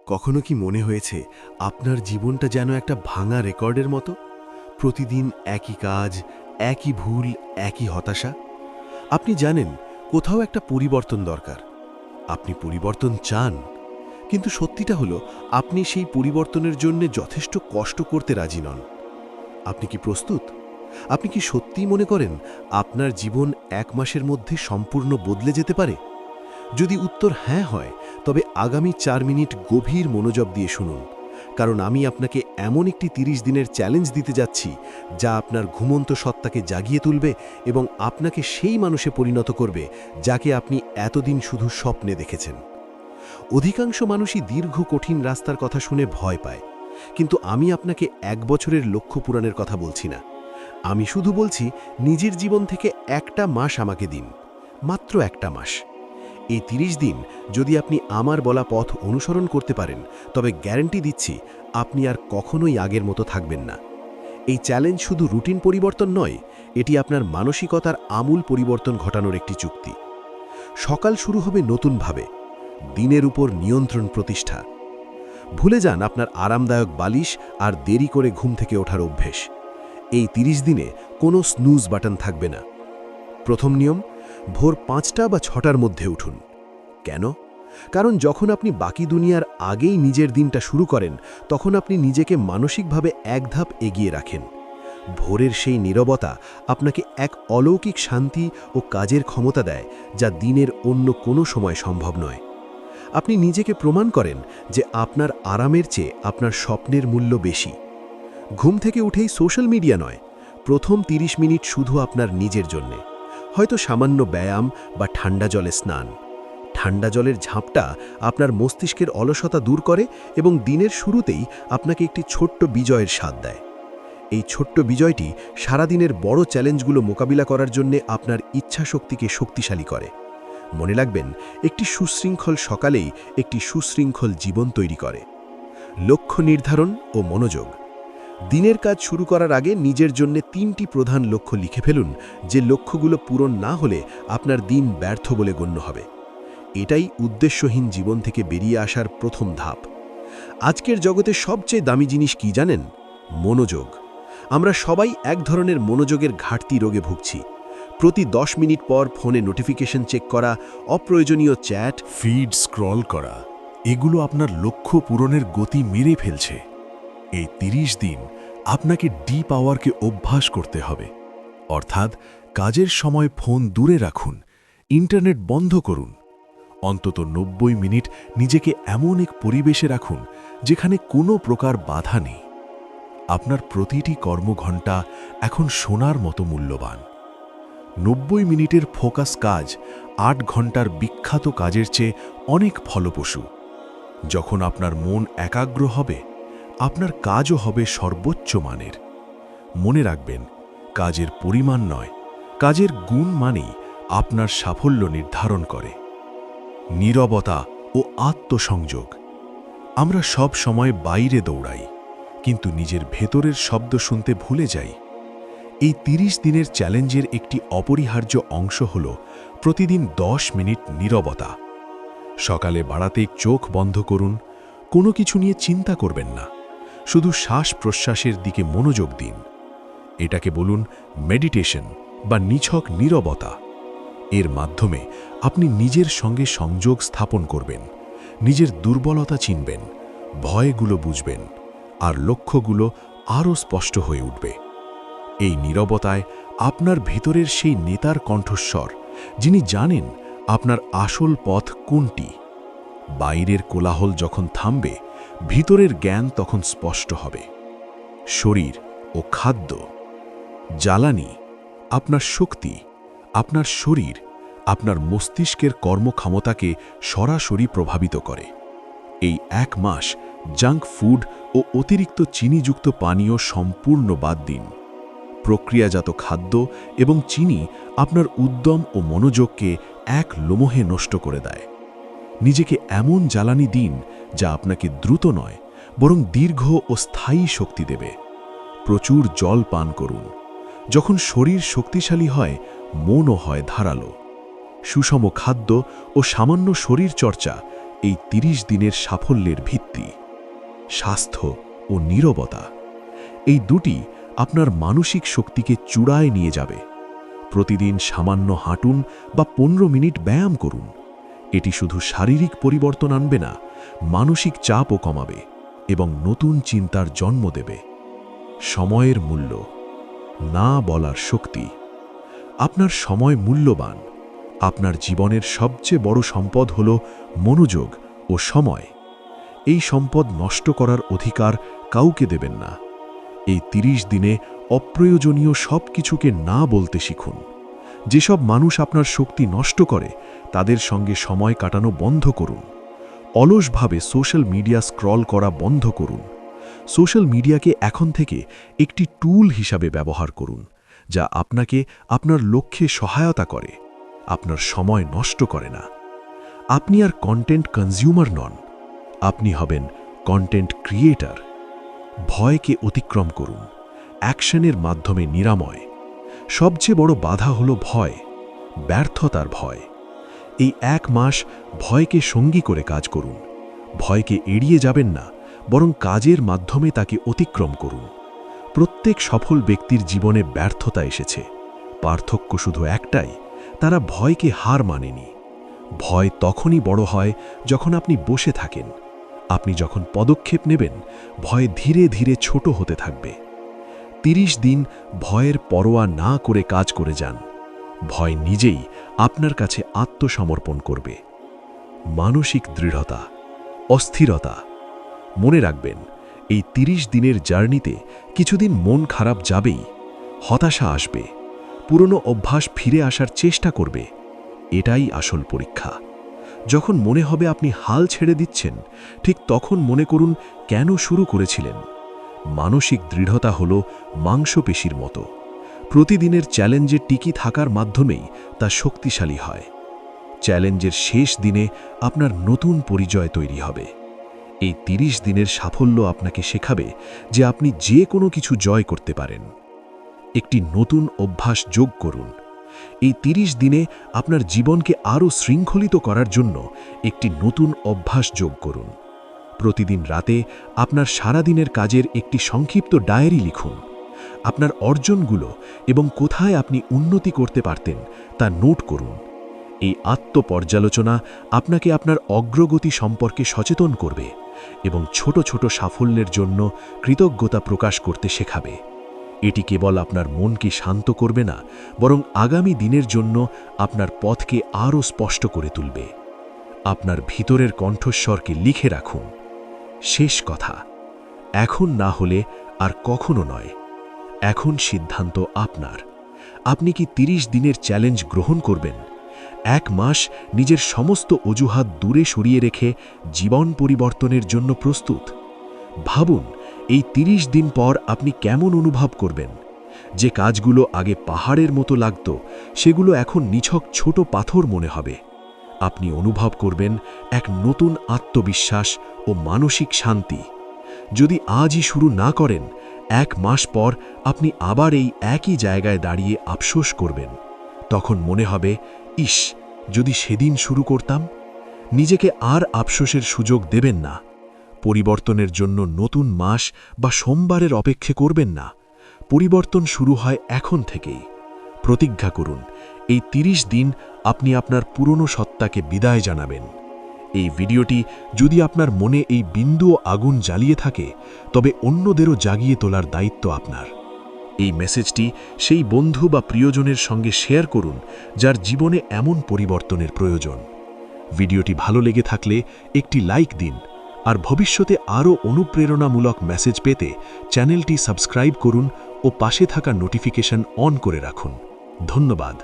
কখনো কি মনে হয়েছে আপনার জীবনটা যেন একটা ভাঙা রেকর্ডের মতো? প্রতিদিন একই কাজ, একই ভুল, একই হতাশা। আপনি জানেন কোথাও একটা পরিবর্তন দরকার। আপনি পরিবর্তন চান, কিন্তু সত্যিটা হলো আপনি সেই পরিবর্তনের জন্য যথেষ্ট কষ্ট করতে রাজি নন। আপনি কি প্রস্তুত? আপনি কি সত্যিই মনে করেন আপনার জীবন ১ মাসের মধ্যে সম্পূর্ণ বদলে যেতে পারে? যদি উত্তর হ্যাঁ হয়, তবে আগামী ৪ মিনিট গভীর মনোযোগ দিয়ে শুনুন, কারণ আমি আপনাকে এমন একটি ৩০ দিনের চ্যালেঞ্জ দিতে যাচ্ছি যা আপনার ঘুমন্ত সত্তাকে জাগিয়ে তুলবে এবং আপনাকে সেই মানুষে পরিণত করবে যাকে আপনি এতদিন শুধু স্বপ্নে দেখেছেন। অধিকাংশ মানুষই দীর্ঘ কঠিন রাস্তার কথা শুনে ভয় পায়, কিন্তু আমি আপনাকে ১ বছরের লক্ষ্য পূরণের কথা বলছি না। আমি শুধু বলছি, নিজের জীবন থেকে একটা মাস আমাকে দিন, মাত্র একটা মাস। এই ৩০ দিন যদি আপনি আমার বলা পথ অনুসরণ করতে পারেন, তবে গ্যারান্টি দিচ্ছি আপনি আর কখনোই আগের মতো থাকবেন না। এই চ্যালেঞ্জ শুধু রুটিন পরিবর্তন নয়, এটি আপনার মানসিকতার আমূল পরিবর্তন ঘটানোর একটি চুক্তি। সকাল শুরু হবে নতুনভাবে, দিনের উপর নিয়ন্ত্রণ প্রতিষ্ঠা। ভুলে যান আপনার আরামদায়ক বালিশ আর দেরি করে ঘুম থেকে ওঠার অভ্যেস। এই ৩০ দিনে কোনো স্নুজ বাটন থাকবে না। প্রথম নিয়ম, ভোর ৫টা বা ৬টার মধ্যে উঠুন। কেন? কারণ যখন আপনি বাকি দুনিয়ার আগেই নিজের দিনটা শুরু করেন, তখন আপনি নিজেকে মানসিকভাবে এক ধাপ এগিয়ে রাখেন। ভোরের সেই নীরবতা আপনাকে এক অলৌকিক শান্তি ও কাজের ক্ষমতা দেয়, যা দিনের অন্য কোনো সময় সম্ভব নয়। আপনি নিজেকে প্রমাণ করেন যে আপনার আরামের চেয়ে আপনার স্বপ্নের মূল্য বেশি। ঘুম থেকে উঠেই সোশ্যাল মিডিয়া নয়, প্রথম ৩০ মিনিট শুধু আপনার নিজের জন্যে। হয়তো সামান্য ব্যায়াম বা ঠান্ডা জলে স্নান। ঠান্ডা জলের ঝাঁপটা আপনার মস্তিষ্কের অলসতা দূর করে এবং দিনের শুরুতেই আপনাকে একটি ছোট্ট বিজয়ের স্বাদ দেয়। এই ছোট্ট বিজয়টি সারাদিনের বড় চ্যালেঞ্জগুলো মোকাবিলা করার জন্যে আপনার ইচ্ছাশক্তিকে শক্তিশালী করে। মনে রাখবেন, একটি সুশৃঙ্খল সকালেই একটি সুশৃঙ্খল জীবন তৈরি করে। লক্ষ্য নির্ধারণ ও মনোযোগ। দিনের কাজ শুরু করার আগে নিজের জন্য ৩টি প্রধান লক্ষ্য লিখে ফেলুন, যে লক্ষ্যগুলো পূরণ না হলে আপনার দিন ব্যর্থ বলে গণ্য হবে। এটাই উদ্দেশ্যহীন জীবন থেকে বেরিয়ে আসার প্রথম ধাপ। আজকের জগতে সবচেয়ে দামি জিনিস কি জানেন? মনোযোগ। আমরা সবাই এক ধরনের মনোযোগের ঘাটতি রোগে ভুগছি। প্রতি ১০ মিনিট পর ফোনে নোটিফিকেশন চেক করা, অপ্রয়োজনীয় চ্যাট, ফিড স্ক্রল করা, এগুলো আপনার লক্ষ্য পূরণের গতি মেরে ফেলছে। এই ৩০ দিন আপনাকে ডিপ আওয়ারকে অভ্যাস করতে হবে। অর্থাৎ কাজের সময় ফোন দূরে রাখুন, ইন্টারনেট বন্ধ করুন। অন্তত ৯০ মিনিট নিজেকে এমন এক পরিবেশে রাখুন যেখানে কোনো প্রকার বাধা নেই। আপনার প্রতিটি কর্মঘণ্টা এখন সোনার মতো মূল্যবান। ৯০ মিনিটের ফোকাস কাজ ৮ ঘন্টার বিখ্যাত কাজের চেয়ে অনেক ফলপ্রসূ। যখন আপনার মন একাগ্র হবে, আপনার কাজও হবে সর্বোচ্চ মানের। মনে রাখবেন, কাজের পরিমাণ নয়, কাজের গুণ মানেই আপনার সাফল্য নির্ধারণ করে। নীরবতা ও আত্মসংযোগ। আমরা সব সময় বাইরে দৌড়াই, কিন্তু নিজের ভেতরের শব্দ শুনতে ভুলে যাই। এই ৩০ দিনের চ্যালেঞ্জের একটি অপরিহার্য অংশ হল প্রতিদিন ১০ মিনিট নীরবতা। সকালে বাড়াতে চোখ বন্ধ করুন, কোনো কিছু নিয়ে চিন্তা করবেন না, শুধু শ্বাস প্রশ্বাসের দিকে মনোযোগ দিন। এটাকে বলুন মেডিটেশন বা নিছক নীরবতা। এর মাধ্যমে আপনি নিজের সঙ্গে সংযোগ স্থাপন করবেন, নিজের দুর্বলতা চিনবেন, ভয়গুলো বুঝবেন, আর লক্ষ্যগুলো আরও স্পষ্ট হয়ে উঠবে। এই নীরবতায় আপনার ভিতরের সেই নেতার কণ্ঠস্বর, যিনি জানেন আপনার আসল পথ কোনটি। বাইরের কোলাহল যখন থামবে, ভিতরের জ্ঞান তখন স্পষ্ট হবে। শরীর ও খাদ্য। জ্বালানি, আপনার শক্তি, আপনার শরীর আপনার মস্তিষ্কের কর্মক্ষমতাকে সরাসরি প্রভাবিত করে। এই ১ মাস জাঙ্ক ফুড ও অতিরিক্ত চিনিযুক্ত পানীয় সম্পূর্ণ বাদ দিন। প্রক্রিয়াজাত খাদ্য এবং চিনি আপনার উদ্যম ও মনোযোগকে এক লোমহে নষ্ট করে দেয়। নিজেকে এমন জ্বালানি দিন যা আপনাকে দ্রুত নয়, বরং দীর্ঘ ও স্থায়ী শক্তি দেবে। প্রচুর জল পান করুন। যখন শরীর শক্তিশালী হয়, মনও হয় ধারালো। সুষম খাদ্য ও সামান্য শরীর চর্চা, এই ৩০ দিনের সাফল্যের ভিত্তি। স্বাস্থ্য ও নীরবতা, এই দুটি আপনার মানসিক শক্তিকে চূড়ায় নিয়ে যাবে। প্রতিদিন সামান্য হাঁটুন বা ১৫ মিনিট ব্যায়াম করুন। এটি শুধু শারীরিক পরিবর্তন আনবে না, মানসিক চাপও কমাবে এবং নতুন চিন্তার জন্ম দেবে। সময়ের মূল্য, না বলার শক্তি। আপনার সময় মূল্যবান। আপনার জীবনের সবচেয়ে বড় সম্পদ হল মনোযোগ ও সময়। এই সম্পদ নষ্ট করার অধিকার কাউকে দেবেন না। এই ৩০ দিনে অপ্রয়োজনীয় সব কিছুকে না বলতে শিখুন। যেসব মানুষ আপনার শক্তি নষ্ট করে তাদের সঙ্গে সময় কাটানো বন্ধ করুন। অলসভাবে সোশ্যাল মিডিয়া স্ক্রল করা বন্ধ করুন। সোশ্যাল মিডিয়াকে এখন থেকে একটি টুল হিসাবে ব্যবহার করুন, যা আপনাকে আপনার লক্ষ্যে সহায়তা করে, আপনার সময় নষ্ট করে না। আপনি আর কন্টেন্ট কনজিউমার নন, আপনি হবেন কন্টেন্ট ক্রিয়েটর। ভয়কে অতিক্রম করুন, অ্যাকশনের মাধ্যমে নিরাময়। সবচেয়ে বড় বাধা হলো ভয়, ব্যর্থতার ভয়। এই ১ মাস ভয়কে সঙ্গী করে কাজ করুন। ভয়কে এড়িয়ে যাবেন না, বরং কাজের মাধ্যমে তাকে অতিক্রম করুন। প্রত্যেক সফল ব্যক্তির জীবনে ব্যর্থতা এসেছে। পার্থক্য শুধু একটাই, তারা ভয়কে হার মানেনি। ভয় তখনই বড় হয় যখন আপনি বসে থাকেন। আপনি যখন পদক্ষেপ নেবেন, ভয় ধীরে ধীরে ছোট হতে থাকবে। ৩০ দিন ভয়ের পরোয়া না করে কাজ করে যান। ভয় নিজেই আপনার কাছে আত্মসমর্পণ করবে। মানসিক দৃঢ়তা, অস্থিরতা। মনে রাখবেন, এই ৩০ দিনের জার্নিতে কিছুদিন মন খারাপ যাবেই, হতাশা আসবে, পুরনো অভ্যাস ফিরে আসার চেষ্টা করবে। এটাই আসল পরীক্ষা। যখন মনে হবে আপনি হাল ছেড়ে দিচ্ছেন, ঠিক তখন মনে করুন কেন শুরু করেছিলেন। মানসিক দৃঢ়তা হল মাংসপেশির মতো। প্রতিদিনের চ্যালেঞ্জে টিকে থাকার মাধ্যমেই তা শক্তিশালী হয়। চ্যালেঞ্জের শেষ দিনে আপনার নতুন পরিচয় তৈরি হবে। এই ৩০ দিনের সাফল্য আপনাকে শেখাবে যে আপনি যে কোনো কিছু জয় করতে পারেন। একটি নতুন অভ্যাস যোগ করুন। এই ৩০ দিনে আপনার জীবনকে আরও শৃঙ্খলিত করার জন্য একটি নতুন অভ্যাস যোগ করুন। প্রতিদিন রাতে আপনার সারাদিনের কাজের একটি সংক্ষিপ্ত ডায়েরি লিখুন। আপনার অর্জনগুলো এবং কোথায় আপনি উন্নতি করতে পারতেন তা নোট করুন। এই আত্মপর্যালোচনা আপনাকে আপনার অগ্রগতি সম্পর্কে সচেতন করবে এবং ছোট ছোট সাফল্যের জন্য কৃতজ্ঞতা প্রকাশ করতে শেখাবে। এটি কেবল আপনার মনকে শান্ত করবে না, বরং আগামী দিনের জন্য আপনার পথকে আরও স্পষ্ট করে তুলবে। আপনার ভিতরের কণ্ঠস্বরকে লিখে রাখুন। শেষ কথা, এখন না হলে আর কখনো নয়। এখন সিদ্ধান্ত আপনার। আপনি কি ৩০ দিনের চ্যালেঞ্জ গ্রহণ করবেন? ১ মাস নিজের সমস্ত অজুহাত দূরে সরিয়ে রেখে জীবন পরিবর্তনের জন্য প্রস্তুত? ভাবুন, এই ৩০ দিন পর আপনি কেমন অনুভব করবেন। যে কাজগুলো আগে পাহাড়ের মতো লাগত, সেগুলো এখন নিছক ছোট পাথর মনে হবে। আপনি অনুভব করবেন এক নতুন আত্মবিশ্বাস ও মানসিক শান্তি। যদি আজই শুরু না করেন, ১ মাস পর আপনি আবার এই একই জায়গায় দাঁড়িয়ে আফসোস করবেন। তখন মনে হবে, ইস, যদি সেদিন শুরু করতাম। নিজেকে আর আফসোসের সুযোগ দেবেন না। পরিবর্তনের জন্য নতুন মাস বা সোমবারের অপেক্ষা করবেন না। পরিবর্তন শুরু হয় এখন থেকেই। প্রতিজ্ঞা করুন, এই ৩০ দিন আপনি আপনার পুরনো সত্তাকে বিদায় জানাবেন। এই ভিডিওটি যদি আপনার মনে এই বিন্দুও আগুন জ্বালিয়ে থাকে, তবে অন্যদেরও জাগিয়ে তোলার দায়িত্ব আপনার। এই মেসেজটি সেই বন্ধু বা প্রিয়জনের সঙ্গে শেয়ার করুন যার জীবনে এমন পরিবর্তনের প্রয়োজন। ভিডিওটি ভালো লেগে থাকলে একটি লাইক দিন, আর ভবিষ্যতে আরও অনুপ্রেরণামূলক মেসেজ পেতে চ্যানেলটি সাবস্ক্রাইব করুন ও পাশে থাকা নোটিফিকেশন অন করে রাখুন। ধন্যবাদ।